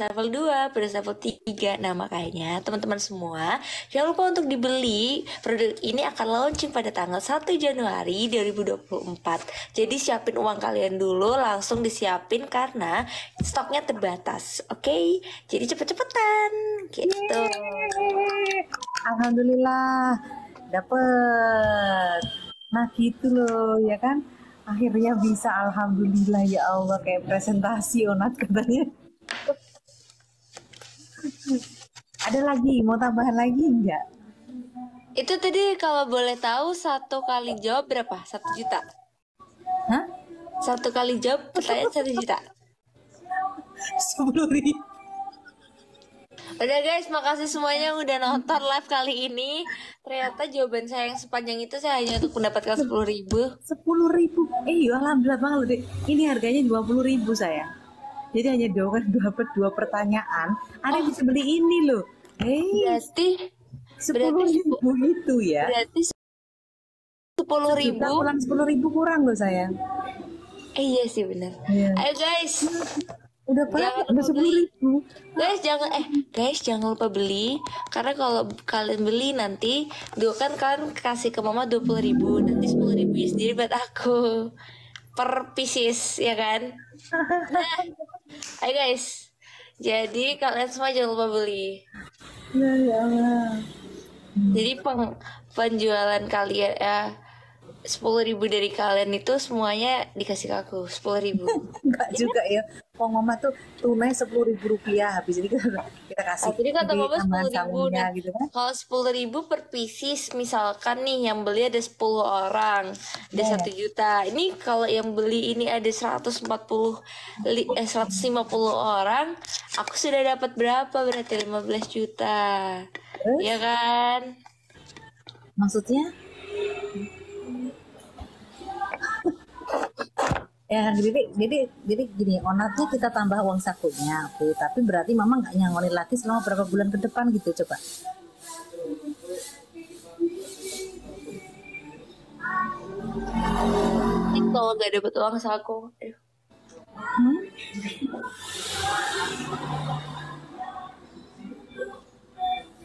level 2, beras level 3. Nah makanya teman-teman semua jangan lupa untuk dibeli. Produk ini akan launching pada tanggal 1 Januari 2024. Jadi siapin uang kalian dulu, langsung disiapin karena stoknya terbatas. Oke? Jadi cepet-cepetan gitu. Alhamdulillah dapet. Nah gitu loh ya kan. Akhirnya bisa, alhamdulillah ya Allah, kayak presentasi Onat katanya. Ada lagi, mau tambahan lagi enggak? Itu tadi kalau boleh tahu satu kali jawab berapa? 1 juta. Hah? Satu kali jawab pertanyaan 1 juta. 10.000. Udah guys, makasih semuanya yang udah nonton live kali ini. Ternyata jawaban saya yang sepanjang itu saya hanya untuk mendapatkan 10.000. 10.000. Alhamdulillah banget loh, Dek. Ini harganya 20.000 saya. Jadi hanya dapat 2 pertanyaan. Ada yang bisa beli ini loh. Berarti 10.000 itu ya. Berarti 10.000 kurang 10.000 kurang loh sayang. Iya sih benar. Iya. Ayo guys. Udah Jangan lupa 10.000. Guys jangan lupa beli karena kalau kalian beli nanti kan kalian kasih ke mama 20.000, nanti 10.000 sendiri buat aku per pieces ya kan. Nah, ayo guys, jadi kalian semua jangan lupa beli. Ya Allah. Jadi penjualan kalian 10.000 dari kalian itu semuanya dikasih ke aku 10.000. Enggak juga ya. Pong mama tuh tunai 10.000 rupiah, habis ini kita kasih. Jadi kata mama 10.000 gitu kan. Kalau 10.000 per pieces, misalkan nih yang beli ada 10 orang, ada 1 juta. Ini kalau yang beli ini ada 150 orang, aku sudah dapat berapa? Berarti 15 juta. Ya kan? Maksudnya? Ya, jadi gini, Onatnya kita tambah uang sakunya, oke. Tapi berarti mama nggak nyangonin lagi selama berapa bulan ke depan gitu, coba. Ini kalau nggak dapat uang saku,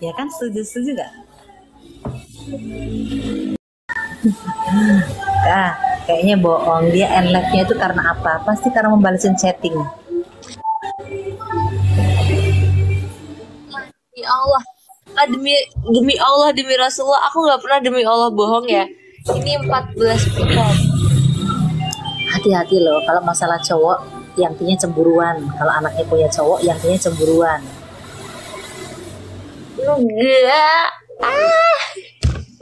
Ya kan, setuju gak? Nah, kayaknya bohong. Dia end-life-nya itu karena apa? Pasti karena membalesin chatting. Ya Allah, demi Allah, demi Rasulullah, aku nggak pernah demi Allah bohong ya. Ini 14%. Hati-hati loh, kalau masalah cowok, yang intinya cemburuan. Kalau anaknya punya cowok, yang intinya cemburuan. Enggak.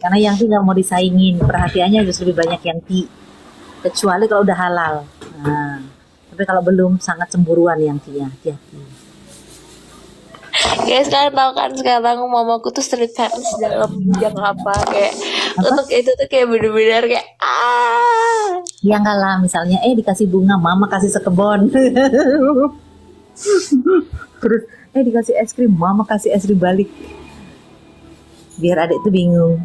Karena Yangti nggak mau disaingin, perhatiannya harus lebih banyak Yangti. Kecuali kalau udah halal. Nah, tapi kalau belum sangat cemburuan Yangtinya, hati-hati. Guys, kalian tahu kan sekarang mamaku tuh street fetish dalam bidang apa kayak untuk itu tuh kayak bener-bener kayak Ya enggak lah, misalnya dikasih bunga, mama kasih sekebon. Terus dikasih es krim, mama kasih es krim balik. Biar adik tuh bingung.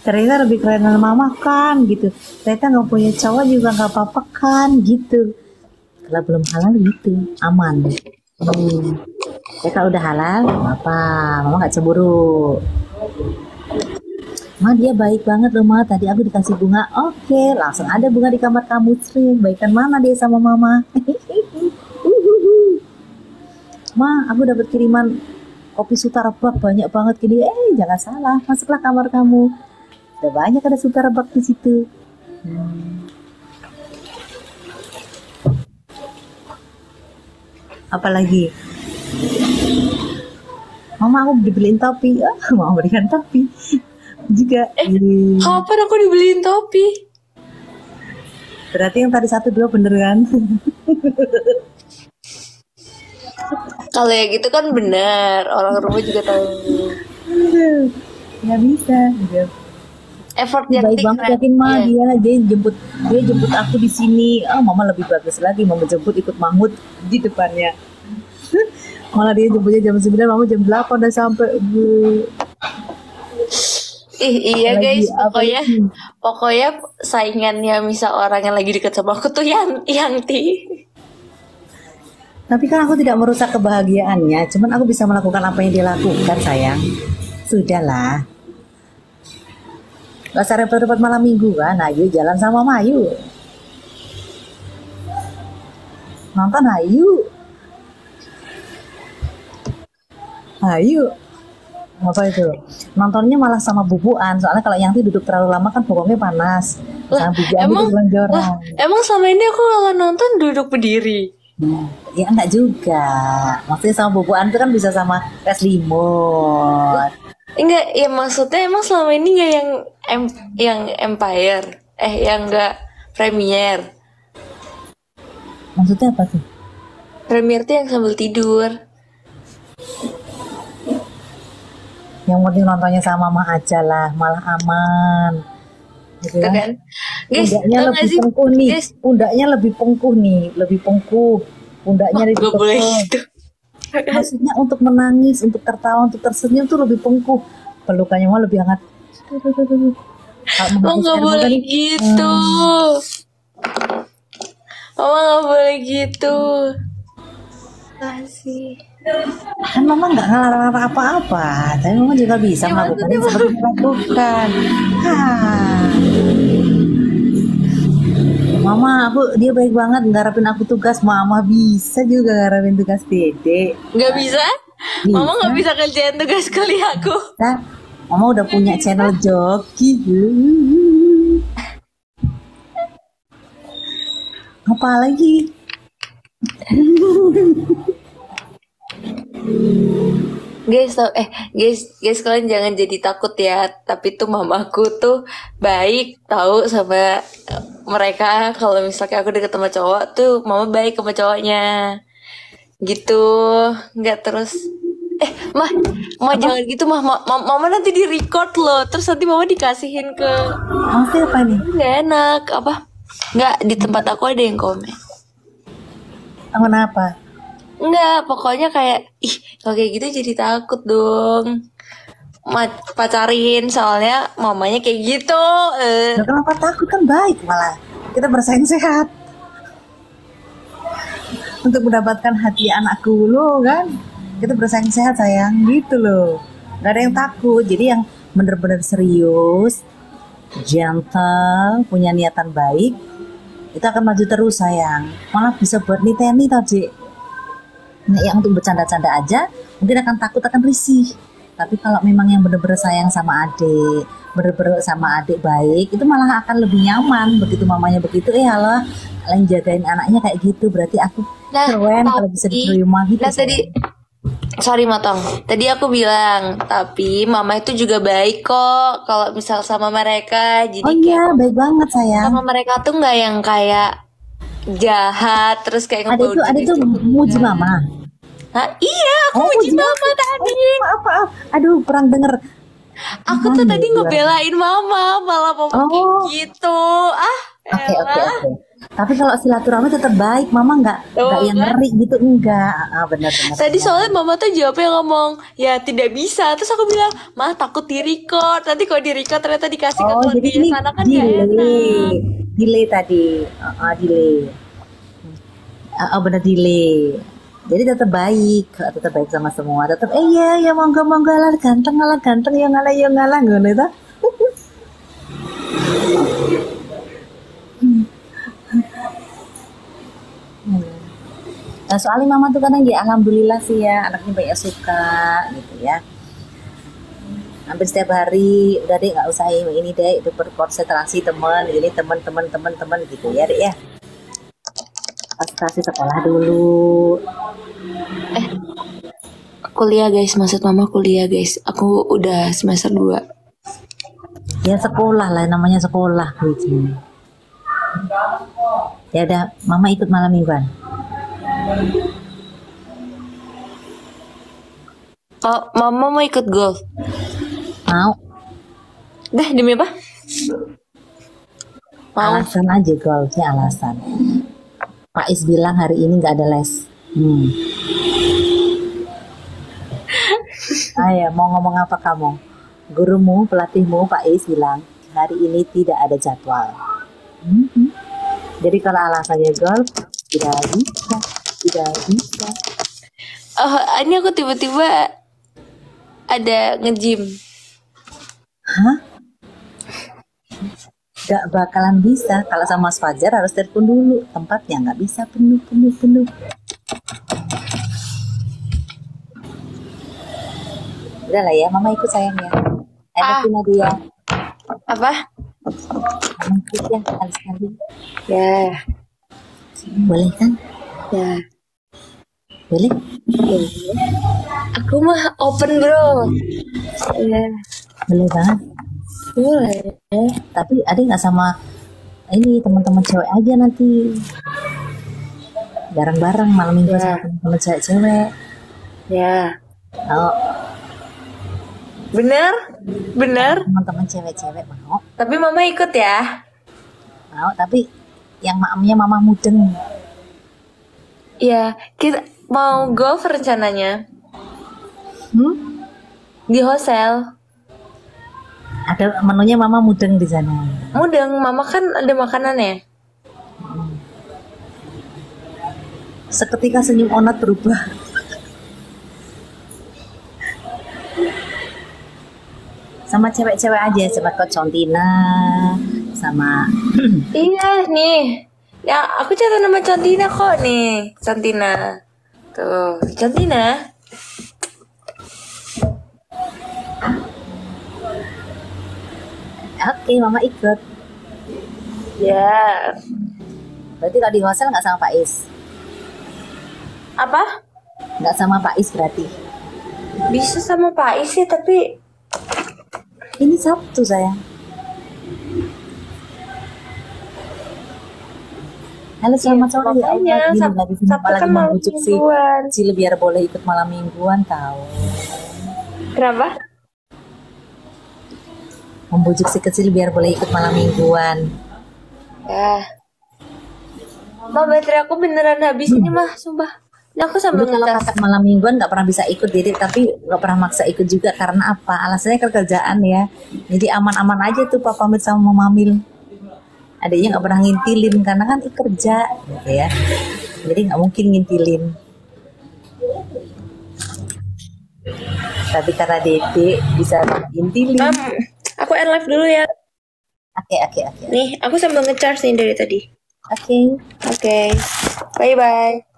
Ternyata lebih keren dari mama kan gitu. Ternyata nggak punya cowok juga nggak apa-apa kan gitu. Kalau belum halal gitu aman. Ya kalau udah halal apa, mama nggak cemburu. Ma dia baik banget loh ma, tadi aku dikasih bunga. Oke, langsung ada bunga di kamar kamu. Sering baikan mana dia sama mama. Ma aku dapat kiriman kopi Sutarebak banyak banget gini. Jangan salah, masuklah kamar kamu. Udah banyak ada Sutarebak di situ. Apalagi? Mama aku dibeliin topi. Mau berikan topi juga. Kapan aku dibeliin topi? Berarti yang tadi 1-2 bener kan? Kalau ya gitu kan bener, orang rumah juga tahu. Nggak bisa. Effort yang baik banget yakin mah dia jemput aku di sini. Mama lebih bagus lagi, mama jemput ikut Mahmud di depannya. Malah dia jemputnya jam 9, mama jam 8 udah sampai. Iya guys, pokoknya saingannya misal orang yang lagi deket sama aku tuh Yanti. Tapi kan aku tidak merusak kebahagiaannya, cuman aku bisa melakukan apa yang dia lakukan, sayang. Sudahlah. Gak usah repot-repot malam minggu kan, ayo jalan sama Mama, ayo. Nonton, ayo. Ayo. Apa itu? Nontonnya malah sama bubuan, soalnya kalau Yanti duduk terlalu lama kan bokongnya panas. Lah, Sama bubuan itu lonjoran. emang selama ini aku kalau nonton duduk berdiri. Ya enggak juga. Maksudnya sama bubuan itu kan bisa sama tes limut. Enggak, ya maksudnya emang selama ini nggak yang Empire, yang enggak Premiere. Maksudnya apa tuh? Premiere tuh yang sambil tidur. Yang penting nontonnya sama Mama aja lah, malah aman. Gitu Tuh ya. kan? Guys, Pundaknya tau lebih gak sih? pungkuh nih. Guys, Pundaknya lebih pungkuh nih, lebih pungkuh. Pundaknya gak boleh ditutup. gitu. Maksudnya untuk menangis, untuk tertawa, untuk tersenyum tuh lebih pungkuh. Pelukannya mah lebih hangat. Kalau Lo menghapus gak air mata boleh nih, gitu. Mama gak boleh gitu. Kasih. kan Mama nggak ngelarang apa-apa, tapi Mama juga bisa Ya, melakukan maksudnya yang seperti yang dilakukan. Mama, dia baik banget ngarepin aku tugas. Mama bisa juga ngarepin tugas Dede. Gak bisa? Mama Bisa. gak bisa kerjain tugas kuliah aku. Nah, Mama udah punya channel joki. Apa lagi? Guys, guys kalian jangan jadi takut ya. Tapi tuh mamaku tuh baik tahu sama mereka. Kalau misalnya aku deket sama cowok tuh, mama baik sama cowoknya. Gitu, nggak terus. Mah jangan gitu, mama nanti di record loh. Terus nanti mama dikasihin ke. Maksudnya apa nih? Nggak enak, apa? Nggak, di tempat aku ada yang komen. Kenapa? Enggak, pokoknya kayak kalau kayak gitu jadi takut dong. Pacarin soalnya mamanya kayak gitu. Nah, kenapa takut, kan baik malah. Kita bersaing sehat. Untuk mendapatkan hati anakku loh kan. Kita bersaing sehat sayang, gitu loh. Gak ada yang takut. Jadi yang bener-bener serius, gentle, punya niatan baik, itu akan maju terus sayang. Malah bisa buat niteni tadi. Nah, yang untuk bercanda-canda aja mungkin akan takut, akan risih. Tapi kalau memang yang bener-bener sayang sama adik, bener-bener sama adik baik, itu malah akan lebih nyaman. Begitu mamanya begitu, halo, kalian jagain anaknya kayak gitu, berarti aku keren kalau bisa diterima gitu. Nah tadi, sorry motong. Tadi aku bilang, tapi mama itu juga baik kok kalau misal sama mereka. Jadi oh iya, baik banget sayang. sama mereka tuh nggak yang kayak jahat terus kayak Ada itu muji mama. Hah? Iya, aku muji mama tadi. Maaf. Aduh, kurang denger. Aku tuh tadi ngebelain mama, malah mama kayak gitu. Oke. Tapi kalau silaturahmi tetap baik, mama nggak yang ngeri gitu, enggak. Benar. Tadi soalnya mama tuh jawabnya ngomong, ya tidak bisa. Terus aku bilang, mah takut di record. Nanti kalau di record ternyata dikasih ke keluarga sana kan gak enak. Delay tadi, delay. Benar delay. Jadi tetap baik sama semua. Tetap ya monggo lah ganteng ya ngalah ngono itu. Nah, soalnya mama tuh kadang ya alhamdulillah sih ya anaknya banyak suka gitu ya. Hampir setiap hari udah deh nggak usah ini deh, itu berkonsentrasi teman ini teman gitu ya deh ya. Konsentrasi sekolah dulu. Kuliah guys, maksud mama kuliah guys. Aku udah semester 2. Ya sekolah lah, namanya sekolah gitu. Ya udah, mama ikut malam mingguan. Oh, mama mau ikut golf? Mau. Dah, demi apa? Mau. Alasan aja golfnya alasan. Pak Is bilang hari ini nggak ada les. Ayo, mau ngomong apa kamu? Gurumu, pelatihmu, Pak Is bilang hari ini tidak ada jadwal. Jadi kalau alasannya golf tidak bisa. Tidak bisa. Oh, ini aku tiba-tiba ada nge-gym. Hah? Gak bakalan bisa. Kalau sama Mas Fajar harus telepon dulu. Tempatnya nggak bisa penuh. Udah lah ya, Mama ikut sayang ya. Enak Nadia. Apa? Mama ikut ya, sekali-sekali. Ya. Boleh kan? Ya. Boleh? Aku mah open bro. Ya. Boleh banget. Boleh. Tapi ada nggak sama ini teman-teman cewek aja nanti? Bareng-bareng malam minggu sama teman-teman cewek-cewek. Ya. Oh. Bener? Teman-teman cewek-cewek mau. Tapi mama ikut ya? Mau, tapi yang maamnya mama mudeng. Iya, kita mau golf rencananya. Di hotel. Ada menunya mama mudeng di sana. Mudeng, mama kan ada makanannya. Seketika senyum Onat berubah. Sama cewek-cewek aja, sama Kak Contina, sama Iya nih. Ya, aku catat nama Contina kok nih. Contina. Tuh, Contina. Oke, mama ikut. Ya. Berarti kalau di hostel nggak sama Pak Is? Apa? Nggak sama Pak Is berarti? Bisa sama Pak Is sih, tapi ini Sabtu sayang. Halo selamat sore ya. Sabtu kan malam mingguan. Cil biar boleh ikut malam mingguan tahu. Kenapa? Membujuk si kecil biar boleh ikut malam mingguan. Ya. Mah baterai aku beneran habis ini mah, sumpah. Nah, aku sambil kalau kakak malam mingguan nggak pernah bisa ikut Dedek, tapi nggak pernah maksa ikut juga karena apa? Alasannya kerjaan ya. Jadi aman-aman aja tuh Papa Mil sama Mama Mil. Adiknya nggak pernah ngintilin karena kan kerja, gitu ya. Jadi nggak mungkin ngintilin. Tapi karena Dedek bisa ngintilin. Aku air live dulu ya. Oke. Nih, aku sambil ngecharge nih dari tadi. Oke. Bye.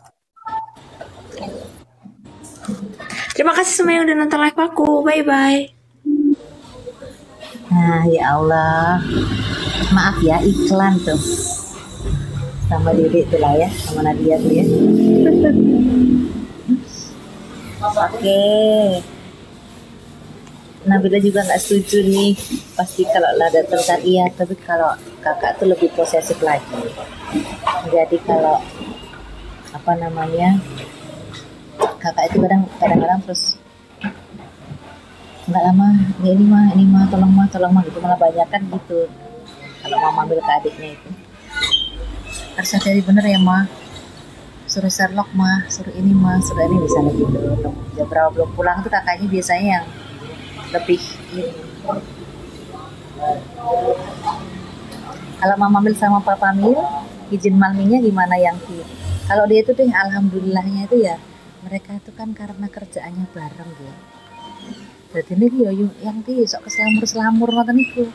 Terima kasih semua yang udah nonton live aku. Bye. Nah, ya Allah. Maaf ya, iklan tuh. Sama Dedek tuh lah ya, sama Nadia tuh ya. Oke. Nabila juga nggak setuju nih. Pasti kalau lah datang kan iya, tapi kalau kakak tuh lebih posesif lagi. Jadi kalau apa namanya, kakak itu kadang-kadang terus nggak lama ini mah tolong mah gitu, malah banyak kan gitu. Kalau mama ambil ke adiknya itu harus sadari bener ya mah, suruh Sherlock mah, suruh ini misalnya gitu. Jam berapa belum pulang tuh kakaknya biasanya yang lebih ini. Kalau Mama Mil sama Papa Mil izin maminya gimana yang kalau dia itu deh alhamdulillahnya itu ya mereka itu kan karena kerjaannya bareng ya. Berarti ini yang sok keselamur ngoten niku.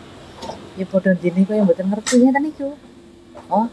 Ya bodoh dene kok yang mboten ngerti ngeten niku. Oh,